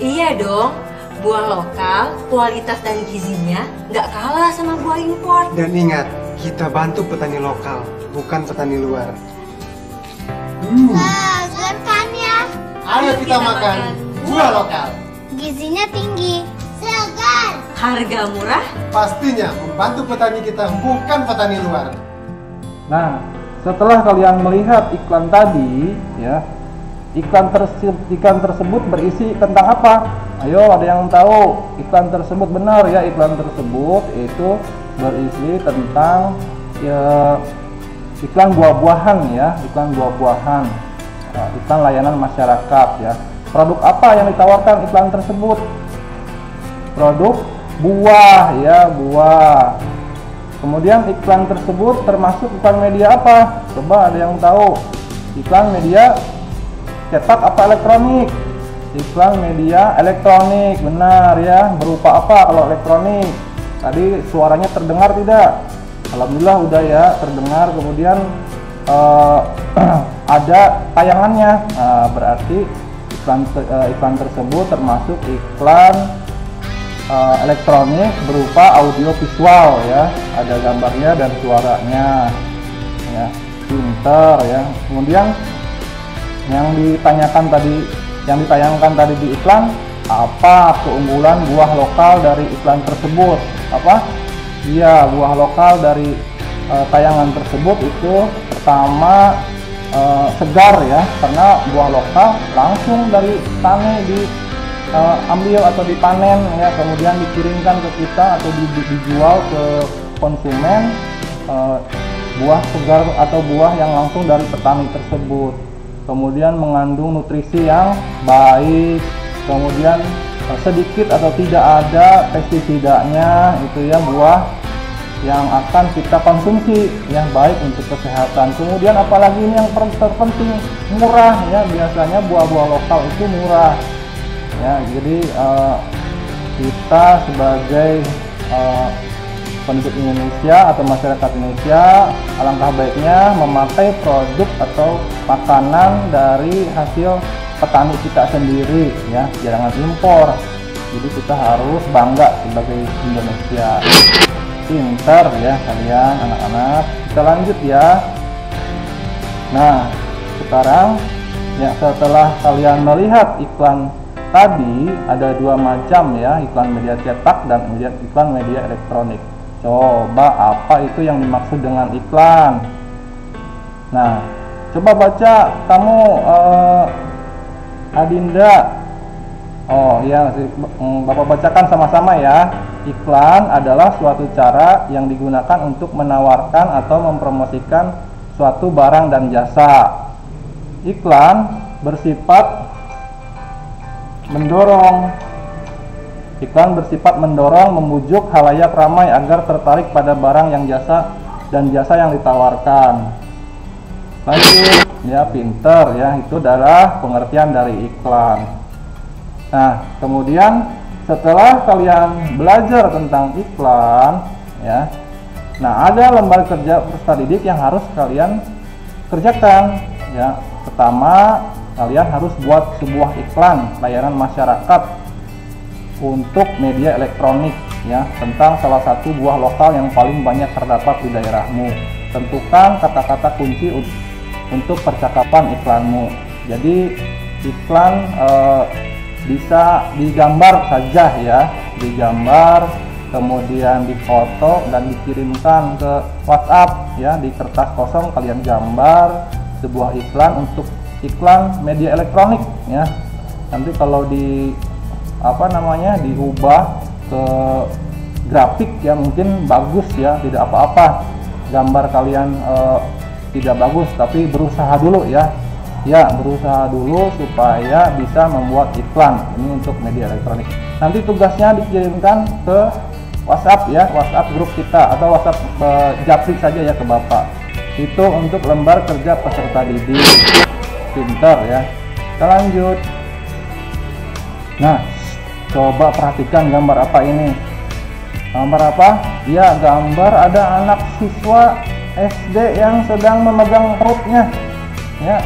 Iya dong. Buah lokal, kualitas dan gizinya nggak kalah sama buah impor. Dan ingat, kita bantu petani lokal, bukan petani luar. Segar kan ya? Ayo kita makan buah lokal. Gizinya tinggi. Segar. Harga murah. Pastinya membantu petani kita, bukan petani luar. Nah, setelah kalian melihat iklan tadi ya, iklan tersebut berisi tentang apa? Ayo, ada yang tahu? Iklan tersebut benar ya, iklan tersebut itu berisi tentang ya, iklan buah-buahan ya, iklan buah-buahan, iklan layanan masyarakat ya. Produk apa yang ditawarkan iklan tersebut? Produk buah ya, buah. Kemudian iklan tersebut termasuk iklan media apa? Coba ada yang tahu? Iklan media cetak apa elektronik? Iklan media elektronik, benar ya. Berupa apa kalau elektronik? Tadi suaranya terdengar tidak? Alhamdulillah udah ya, terdengar. Kemudian ada tayangannya. Nah, berarti iklan tersebut termasuk iklan elektronik berupa audio visual ya, ada gambarnya dan suaranya ya, pinter ya. Kemudian yang ditayangkan tadi di iklan Apa keunggulan buah lokal dari iklan tersebut? Apa? Iya, buah lokal dari tayangan tersebut itu pertama segar ya, karena buah lokal langsung dari tani diambil atau dipanen ya, kemudian dikirimkan ke kita atau dijual ke konsumen, buah segar atau buah yang langsung dari petani tersebut. Kemudian mengandung nutrisi yang baik, kemudian sedikit atau tidak ada pestisidanya, itu ya buah yang akan kita konsumsi ya, baik untuk kesehatan. Kemudian apalagi ini yang terpenting, murah ya, biasanya buah-buah lokal itu murah ya. Jadi kita sebagai penduduk Indonesia atau masyarakat Indonesia, alangkah baiknya memakai produk atau makanan dari hasil petani kita sendiri ya, jangan impor. Jadi kita harus bangga sebagai Indonesia. Pintar ya kalian anak-anak. Kita lanjut ya. Nah, sekarang ya, setelah kalian melihat iklan tadi, ada dua macam ya, iklan media cetak dan iklan media elektronik. Coba apa itu yang dimaksud dengan iklan? Nah, coba baca kamu Adinda. Oh ya, Bapak bacakan sama-sama ya. Iklan adalah suatu cara yang digunakan untuk menawarkan atau mempromosikan suatu barang dan jasa. Iklan bersifat mendorong. Iklan bersifat mendorong, membujuk khalayak ramai agar tertarik pada barang yang jasa dan jasa yang ditawarkan. Lanjut ya, pinter ya, itu adalah pengertian dari iklan. Nah, kemudian setelah kalian belajar tentang iklan ya, nah ada lembar kerja peserta didik yang harus kalian kerjakan ya. Pertama, kalian harus buat sebuah iklan layanan masyarakat untuk media elektronik ya, tentang salah satu buah lokal yang paling banyak terdapat di daerahmu. Tentukan kata-kata kunci untuk percakapan iklanmu. Jadi iklan bisa digambar saja ya, digambar kemudian difoto dan dikirimkan ke WhatsApp ya, di kertas kosong kalian gambar sebuah iklan untuk iklan media elektronik ya. Nanti kalau diubah ke grafik ya mungkin bagus ya, tidak apa-apa gambar kalian tidak bagus, tapi berusaha dulu ya. Ya, berusaha dulu supaya bisa membuat iklan ini untuk media elektronik. Nanti tugasnya dikirimkan ke WhatsApp ya, WhatsApp grup kita atau WhatsApp Japri saja ya ke Bapak. Itu untuk lembar kerja peserta didik. Pintar ya. Kita lanjut. Nah, coba perhatikan gambar apa ini. Gambar apa? Ya, gambar ada anak siswa SD yang sedang memegang perutnya. Ya,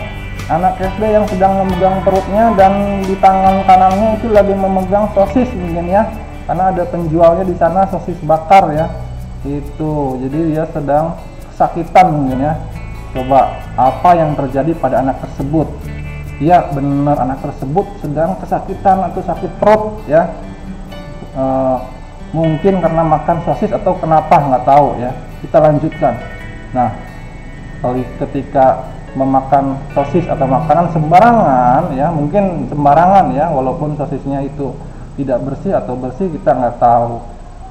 anak SD yang sedang memegang perutnya dan di tangan kanannya itu lagi memegang sosis mungkin ya, karena ada penjualnya di sana, sosis bakar ya. Itu, jadi dia sedang kesakitan mungkin ya. Coba apa yang terjadi pada anak tersebut? Iya benar, anak tersebut sedang kesakitan atau sakit perut ya. Mungkin karena makan sosis atau kenapa nggak tahu ya. Kita lanjutkan. Nah, ketika memakan sosis atau makanan sembarangan ya, mungkin sembarangan ya, walaupun sosisnya itu tidak bersih atau bersih kita nggak tahu.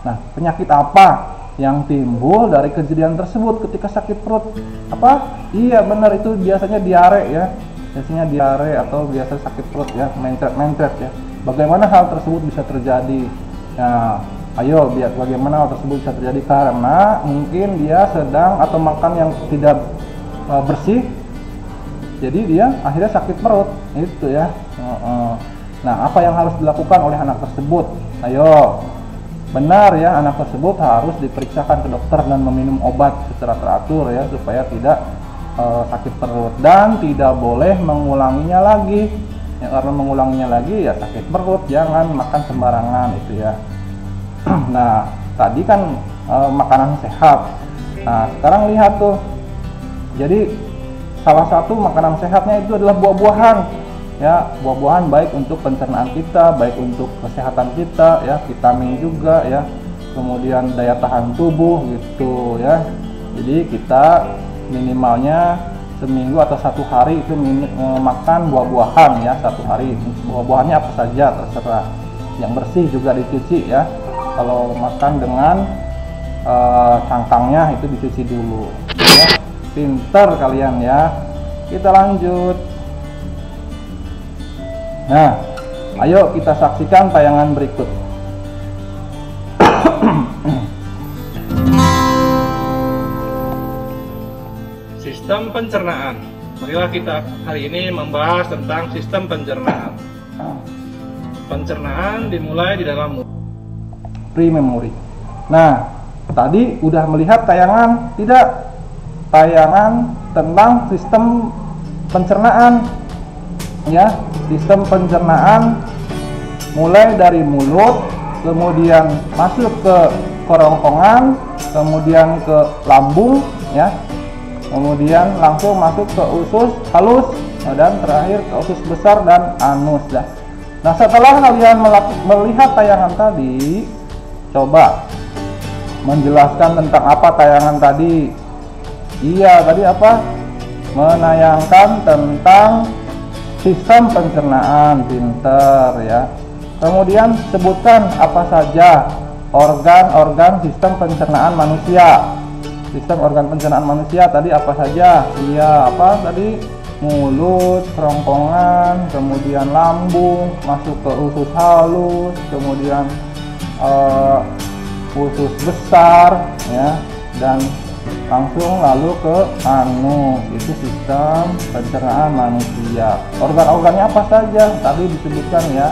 Nah, penyakit apa yang timbul dari kejadian tersebut ketika sakit perut? Apa? Iya benar, itu biasanya diare ya, biasanya diare atau biasa sakit perut ya, mencret-mencret ya. Bagaimana hal tersebut bisa terjadi? Nah, ayo lihat bagaimana hal tersebut bisa terjadi, karena mungkin dia sedang atau makan yang tidak bersih, jadi dia akhirnya sakit perut itu ya. Nah, apa yang harus dilakukan oleh anak tersebut? Ayo, benar ya, anak tersebut harus diperiksakan ke dokter dan meminum obat secara teratur ya, supaya tidak sakit perut, dan tidak boleh mengulanginya lagi ya, karena mengulanginya lagi ya sakit perut. Jangan makan sembarangan itu ya. Nah, tadi kan makanan sehat. Nah, sekarang lihat tuh, jadi salah satu makanan sehatnya itu adalah buah-buahan ya buah-buahan baik untuk pencernaan kita, baik untuk kesehatan kita ya, vitamin juga ya, kemudian daya tahan tubuh gitu ya. Jadi kita minimalnya seminggu atau 1 hari itu makan buah-buahan ya, 1 hari. Buah-buahannya apa saja terserah, yang bersih juga dicuci ya. Kalau makan dengan cangkangnya itu dicuci dulu ya. Pinter kalian ya. Kita lanjut. Nah, ayo kita saksikan tayangan berikut. Sistem pencernaan. Marilah kita hari ini membahas tentang sistem pencernaan. Pencernaan dimulai di dalam Pre-memory. Nah, tadi udah melihat tayangan tidak? Tayangan tentang sistem pencernaan ya. Sistem pencernaan mulai dari mulut, kemudian masuk ke kerongkongan, kemudian ke lambung ya, kemudian langsung masuk ke usus halus, dan terakhir ke usus besar dan anus dah. Nah, setelah kalian melihat tayangan tadi, coba menjelaskan tentang apa tayangan tadi. Iya, tadi apa? Menayangkan tentang sistem pencernaan. Pinter ya. Kemudian sebutkan apa saja organ-organ sistem pencernaan manusia. Sistem organ pencernaan manusia tadi apa saja? Iya, apa tadi? Mulut, kerongkongan, kemudian lambung, masuk ke usus halus, kemudian usus besar ya, dan langsung lalu ke anus. Itu sistem pencernaan manusia. Organ-organnya apa saja? Tadi disebutkan ya,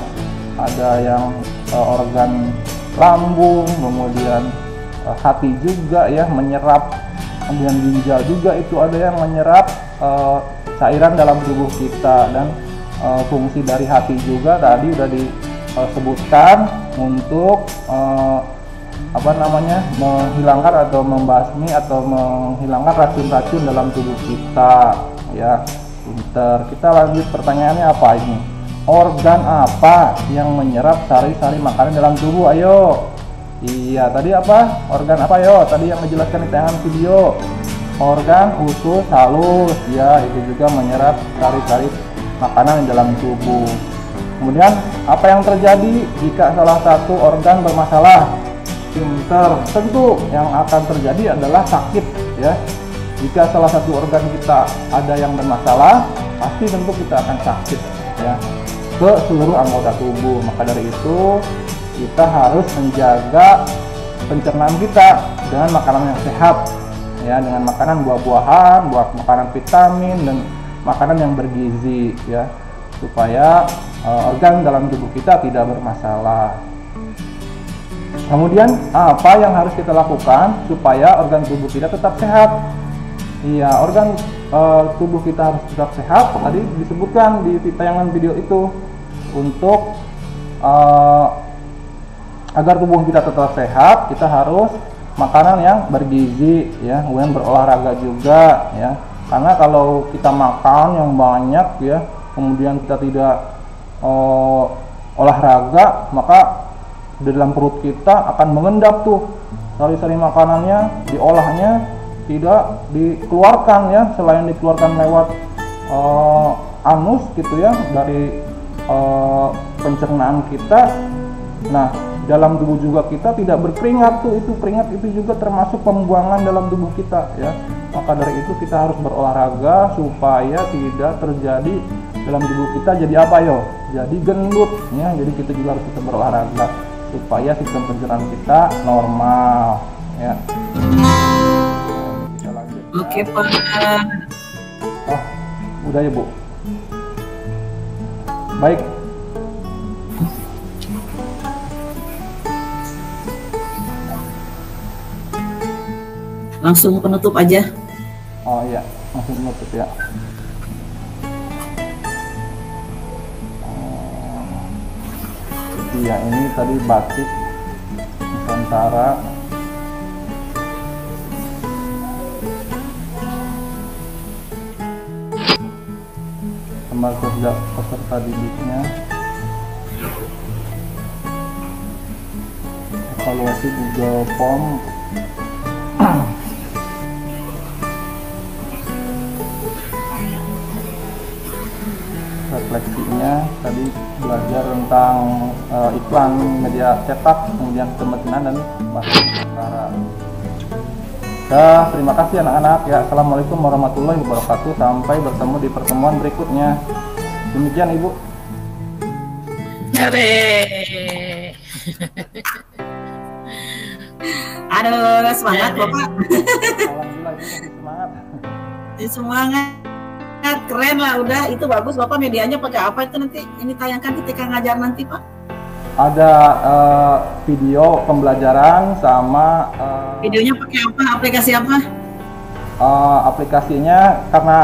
ada yang organ lambung, kemudian hati juga ya menyerap, kemudian ginjal juga itu ada yang menyerap cairan dalam tubuh kita, dan fungsi dari hati juga tadi udah disebutkan untuk menghilangkan atau membasmi atau menghilangkan racun-racun dalam tubuh kita ya. Pinter. Kita lanjut, pertanyaannya apa ini? Organ apa yang menyerap sari-sari makanan dalam tubuh? Ayo. Iya, tadi apa? Organ apa yo? Tadi yang menjelaskan di tayangan video. Organ usus halus ya, itu juga menyerap sari-sari makanan di dalam tubuh. Kemudian apa yang terjadi jika salah satu organ bermasalah? Pinter. Tentu yang akan terjadi adalah sakit ya. Jika salah satu organ kita ada yang bermasalah, pasti tentu kita akan sakit ya, ke seluruh anggota tubuh. Maka dari itu kita harus menjaga pencernaan kita dengan makanan yang sehat ya, dengan makanan buah-buahan, makanan vitamin, dan makanan yang bergizi ya, supaya organ dalam tubuh kita tidak bermasalah. Kemudian apa yang harus kita lakukan supaya organ tubuh kita tetap sehat? Iya, organ tubuh kita harus tetap sehat. Tadi disebutkan di tayangan video itu, untuk agar tubuh kita tetap sehat, kita harus makanan yang bergizi ya, kemudian berolahraga juga ya. Karena kalau kita makan yang banyak ya, kemudian kita tidak olahraga, maka di dalam perut kita akan mengendap tuh sari-sari makanannya, diolahnya tidak dikeluarkan ya, selain dikeluarkan lewat anus gitu ya, dari pencernaan kita. Nah, dalam tubuh juga kita tidak berkeringat tuh, itu keringat itu juga termasuk pembuangan dalam tubuh kita ya. Maka dari itu kita harus berolahraga supaya tidak terjadi dalam tubuh kita jadi apa yo? Jadi gendut ya. Jadi kita juga harus tetap berolahraga supaya sistem pencernaan kita normal ya. Kita lanjut. Oke, Pak. Oh, udah ya, Bu. Baik. Langsung penutup aja. Oh iya, langsung penutup ya. Iya, ini tadi batik Nusantara. jumlah peserta didiknya, evaluasi Google Form, refleksinya tadi belajar tentang iklan media cetak, kemudian kepentingan dan bahasa utara. Terima kasih anak-anak ya. Assalamualaikum warahmatullahi wabarakatuh. Sampai bertemu di pertemuan berikutnya. Demikian Ibu. Aduh, semangat Bapak. Alhamdulillah Ibu masih semangat. Semangat. Keren lah, udah itu bagus. Bapak medianya pakai apa itu nanti ini tayangkan ketika ngajar nanti Pak? Ada video pembelajaran sama Videonya pakai apa? Aplikasi apa? aplikasinya karena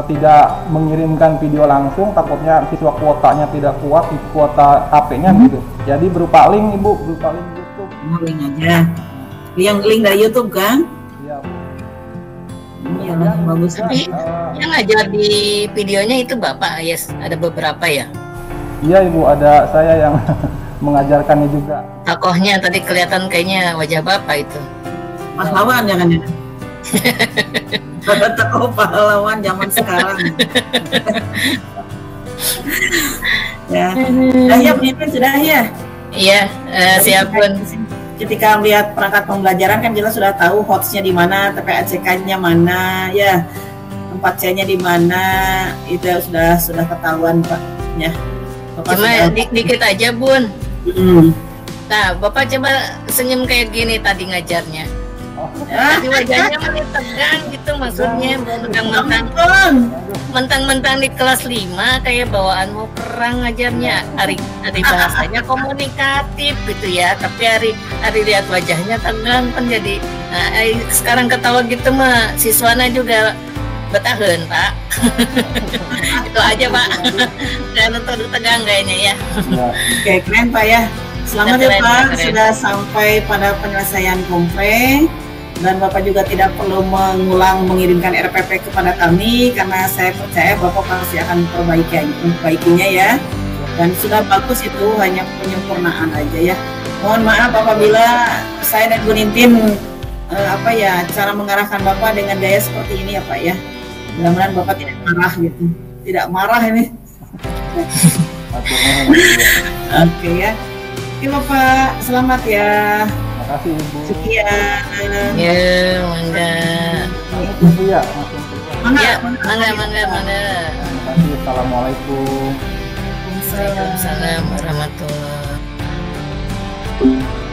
tidak mengirimkan video langsung, takutnya siswa kuotanya tidak kuat, kuota HP-nya gitu. Jadi berupa link Ibu, berupa link YouTube. Link aja. Yang link dari YouTube kan? Iya. Iya, bagus. Yang ngajar di videonya itu Bapak, yes, ada beberapa ya. Iya Ibu, ada saya yang mengajarkannya juga. Tokohnya tadi kelihatan kayaknya wajah Bapak itu. Pahlawan ya kan ya? Ada tokoh pahlawan zaman sekarang. Ya, sudah ya pemimpin sudah ya. Iya, siap Bun. Ketika melihat perangkat pembelajaran kan kita sudah tahu hotsnya di mana, TPACK-nya mana, ya tempat C-nya di mana, itu sudah ketahuan Pak. Ya. Bapak Cuma dikit aja Bun. Nah, Bapak coba senyum kayak gini tadi ngajarnya. Di wajahnya masih tegang gitu, maksudnya mentang-mentang di kelas 5 kayak bawaan mau perang ngajarnya. Hari bahasanya komunikatif gitu ya, tapi hari lihat wajahnya tegang kan jadi sekarang ketawa gitu mah siswana juga betaheun Pak. Itu aja Pak. Jangan terlalu tegang kayaknya ya. Oke, keren Pak ya. Selamat ya Pak, sudah sampai pada penyelesaian kompre. Dan Bapak juga tidak perlu mengirimkan RPP kepada kami karena saya percaya Bapak pasti akan memperbaikinya ya. Dan sudah bagus, itu hanya penyempurnaan aja ya. Mohon maaf apabila saya dan Bu Nintin cara mengarahkan Bapak dengan gaya seperti ini ya Pak ya. Mudah-mudahan Bapak tidak marah gitu. Tidak marah ini. Oke ya. Oke Bapak, selamat ya. Terima kasih Ibu. Sekian. Ya, mangga. Ibu ya. Ya, mangga. Terima kasih. Assalamualaikum. Waalaikumsalam warahmatullahi wabarakatuh.